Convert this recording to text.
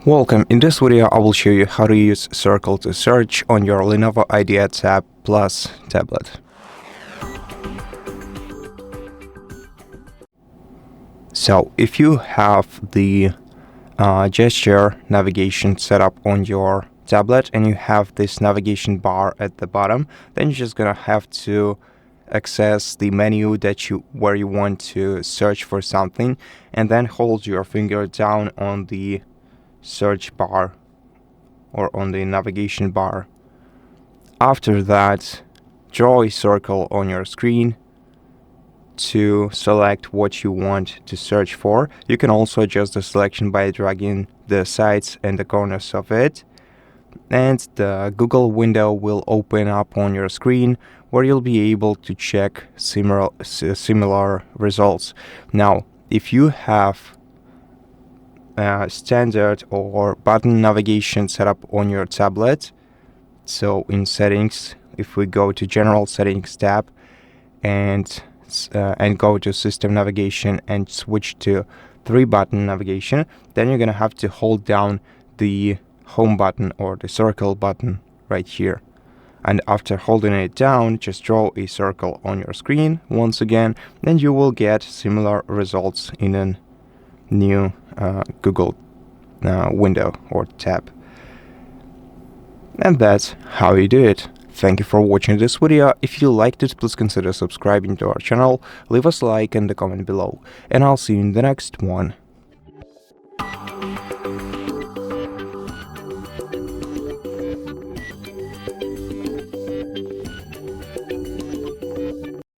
Welcome. In this video, I will show you how to use Circle to search on your LENOVO Idea Tab Plus tablet. So, if you have the gesture navigation set up on your tablet and you have this navigation bar at the bottom, then you're just gonna have to access the menu where you want to search for something, and then hold your finger down on the search bar or on the navigation bar. After that, draw a circle on your screen to select what you want to search for. You can also adjust the selection by dragging the sides and the corners of it, and the Google window will open up on your screen where you'll be able to check similar results. Now, if you have standard or button navigation set up on your tablet, so in settings, if we go to general settings tab and go to system navigation and switch to 3-button navigation, then you're gonna have to hold down the home button or the circle button right here, and after holding it down, just draw a circle on your screen once again, then you will get similar results in a new Google window or tab. And that's how you do it. Thank you for watching this video. If you liked it, please consider subscribing to our channel, leave us a like and a comment below, and I'll see you in the next one.